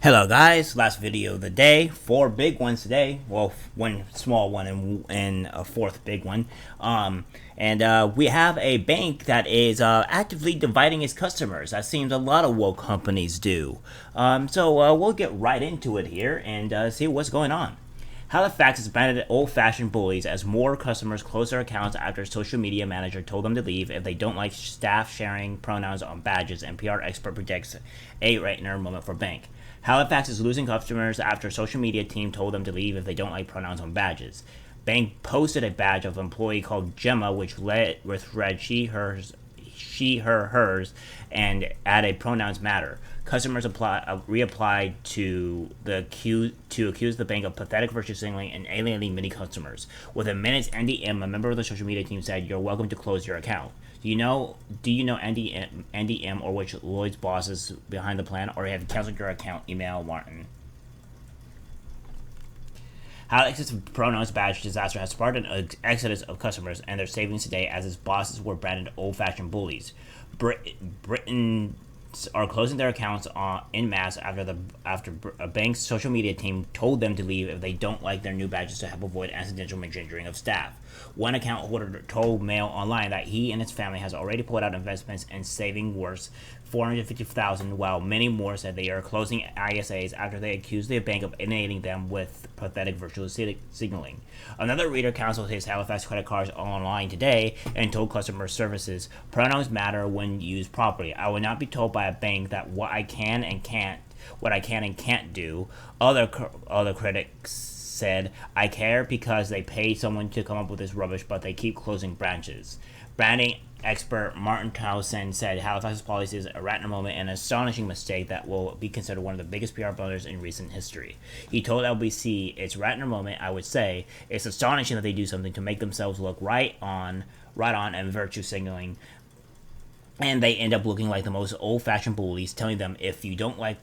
Hello guys, last video of the day. 4 big ones today. Well, one small one and a fourth big one. We have a bank that is actively dividing its customers. That seems a lot of woke companies do. We'll get right into it here and see what's going on. Halifax has banned old-fashioned bullies as more customers close their accounts after a social media manager told them to leave if they don't like staff sharing pronouns on badges, and PR expert predicts a right-in moment for bank. Halifax is losing customers after a social media team told them to leave if they don't like pronouns on badges. Bank posted a badge of an employee called Gemma, which read she, hers, and added pronouns matter. Customers reapplied to accuse the bank of pathetic virtue signaling and alienating many customers. Within minutes, NDM, a member of the social media team, said, "You're welcome to close your account." Do you know NDM or which Lloyd's boss is behind the plan, or have you canceled your account? Email Martin. Halix's pronouns badge disaster has sparked an exodus of customers and their savings today as its bosses were branded old-fashioned bullies. Britain are closing their accounts en masse after a bank's social media team told them to leave if they don't like their new badges to help avoid accidental misgendering of staff. One account holder told Mail Online that he and his family has already pulled out investments and saving worth $450,000, while many more said they are closing ISAs after they accused the bank of alienating them with pathetic virtual signaling. Another reader canceled his Halifax credit cards online today and told customer services, "Pronouns matter when used properly. I will not be told by a bank that what I can and can't do." Other critics said, "I care because they pay someone to come up with this rubbish, but they keep closing branches." Branding expert Martin Townsend said Halifax's policy is a rat moment and an astonishing mistake that will be considered one of the biggest PR blunders in recent history. He told LBC, "It's rat moment, I would say. It's astonishing that they do something to make themselves look right on and virtue signaling, and they end up looking like the most old-fashioned bullies, telling them if you don't like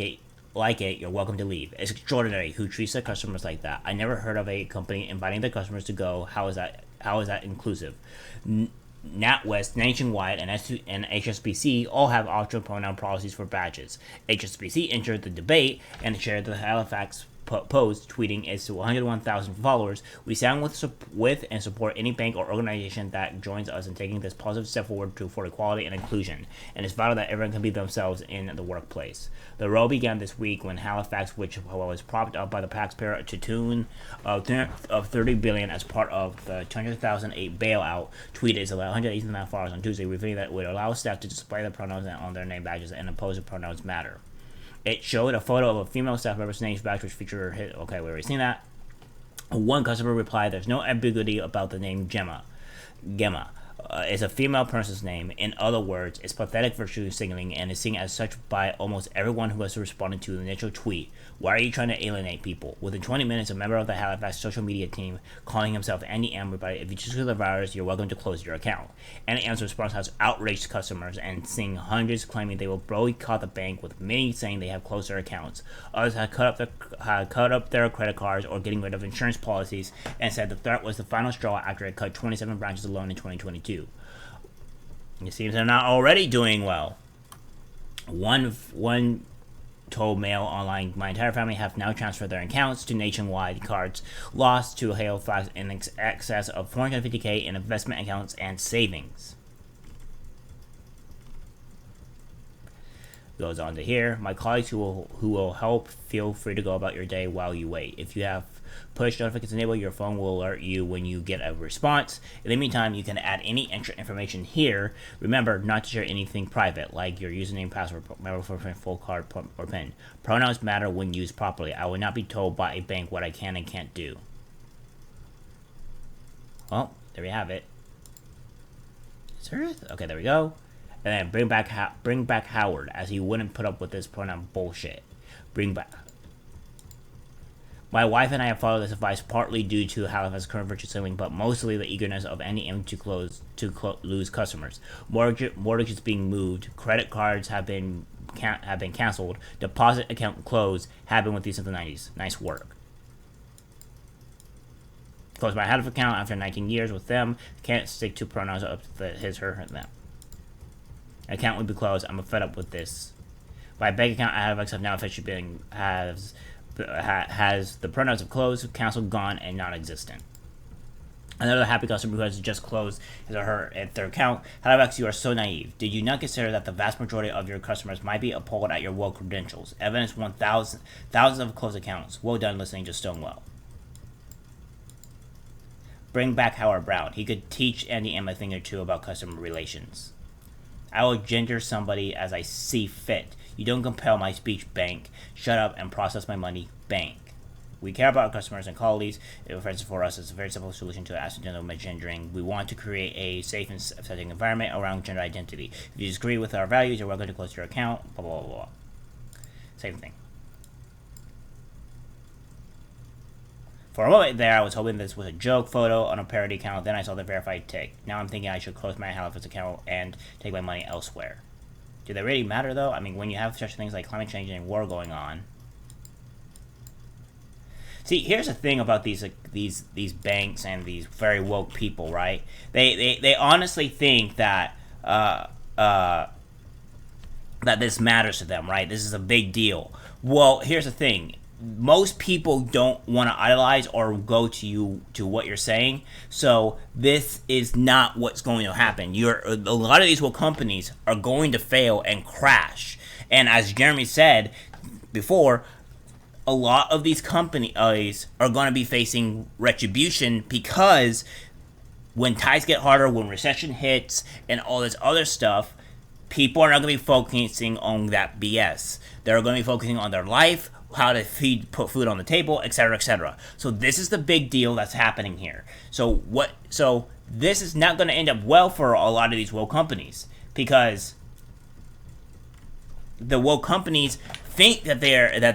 it, you're welcome to leave. It's extraordinary who treats their customers like that. I never heard of a company inviting their customers to go. How is that inclusive?" NatWest, Nationwide, and HSBC all have alternate pronoun policies for badges. HSBC entered the debate and shared the Halifax post, tweeting its 101,000 followers, "We stand with and support any bank or organization that joins us in taking this positive step forward for equality and inclusion, and it's vital that everyone can be themselves in the workplace." The row began this week when Halifax, which was propped up by the taxpayer to tune of $30 billion as part of the 2008 bailout, tweeted its 118,000 followers on Tuesday, revealing that it would allow staff to display their pronouns on their name badges and oppose the pronouns matter. It showed a photo of a female staff member's name badge, which featured her hit. Okay, we already seen that. One customer replied, "There's no ambiguity about the name Gemma. Is a female person's name. In other words, it's pathetic virtue signaling and is seen as such by almost everyone who has responded to the initial tweet. Why are you trying to alienate people?" Within 20 minutes, a member of the Halifax social media team, calling himself Andy M, replied, "If you choose the virus, you're welcome to close your account." Andy M's response has outraged customers and seeing hundreds claiming they will boycott the bank, with many saying they have closed their accounts. Others had cut up their credit cards or getting rid of insurance policies and said the threat was the final straw after it cut 27 branches alone in 2022. It seems they're not already doing well. One told Mail Online, "My entire family have now transferred their accounts to Nationwide cards, lost to Halifax in excess of $450K in investment accounts and savings." Goes on to here, "My colleagues who will help, feel free to go about your day while you wait. If you have push notifications enabled, your phone will alert you when you get a response. In the meantime, you can add any extra information here. Remember not to share anything private, like your username, password, member for full card, or PIN. Pronouns matter when used properly. I will not be told by a bank what I can and can't do." Well, there we have it. Serious? Okay, there we go. And then bring back Howard, as he wouldn't put up with this pronoun bullshit. Bring back. "My wife and I have followed this advice partly due to Halifax's current virtue signaling, but mostly the eagerness of any aim to lose customers. Mortgages being moved, credit cards have been canceled, deposit account closed. Happened with these since the 90s. Nice work. Closed my Halifax account after 19 years with them. Can't stick to pronouns up to his, her, them. Account would be closed. I'm fed up with this. My bank account at Halifax have now officially been has the pronouns of closed, canceled, gone, and non-existent. Another happy customer who has just closed his or her at their account. Halifax, you are so naive. Did you not consider that the vast majority of your customers might be appalled at your woke credentials? Evidence 1,000 thousands of closed accounts. Well done listening to Stonewall. Bring back Howard Brown. He could teach Andy M a thing or two about customer relations. I will gender somebody as I see fit. You don't compel my speech, bank. Shut up and process my money, bank. We care about our customers and colleagues. It offensive for us. It's a very simple solution to accidental misgendering. We want to create a safe and accepting environment around gender identity. If you disagree with our values, you're welcome to close your account. Blah, blah, blah, blah. Same thing. For a moment there, I was hoping this was a joke photo on a parody account. Then I saw the verified tick. Now I'm thinking I should close my Halifax account and take my money elsewhere. Do they really matter, though? I mean, when you have such things like climate change and war going on. See, here's the thing about these banks and these very woke people, right? They honestly think that that this matters to them, right? This is a big deal. Well, here's the thing. Most people don't want to idolize or go to what you're saying. So this is not what's going to happen. A lot of these woke companies are going to fail and crash. And as Jeremy said before, a lot of these companies are going to be facing retribution because when times get harder, when recession hits, and all this other stuff, people are not going to be focusing on that BS. They're going to be focusing on their life, how to put food on the table, etc., etc. So this is the big deal that's happening here. So this is not going to end up well for a lot of these woke companies because the woke companies think that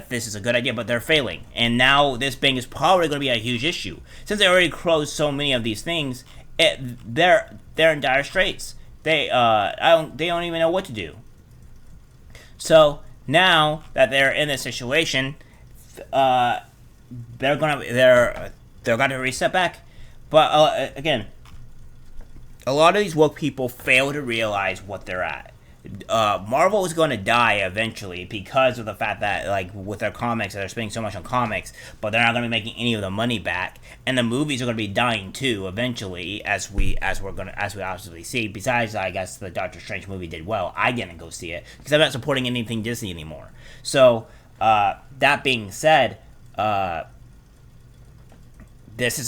this is a good idea, but they're failing. And now this bank is probably going to be a huge issue since they already closed so many of these things. They're in dire straits. They don't even know what to do. So now that they're in this situation, they're gonna reset back. But again, a lot of these woke people fail to realize what they're at. Marvel is going to die eventually because of the fact that, like, with their comics, they're spending so much on comics, but they're not going to be making any of the money back, and the movies are going to be dying too eventually, as we obviously see. Besides, I guess the Doctor Strange movie did well. I didn't go see it because I'm not supporting anything Disney anymore. So that being said, this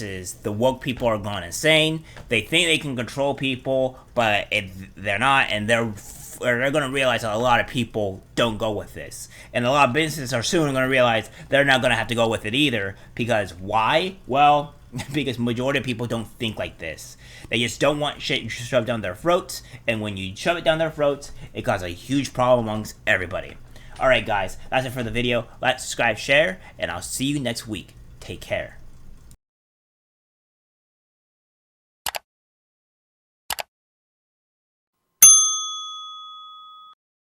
is the woke people are gone insane. They think they can control people, but they're not, and they're going to realize that a lot of people don't go with this, and a lot of businesses are soon going to realize they're not going to have to go with it either. Because why? Well, because majority of people don't think like this. They just don't want shit shoved down their throats, and when you shove it down their throats, it causes a huge problem amongst everybody. All right, guys, that's it for the video. Like, subscribe, share, and I'll see you next week. Take care.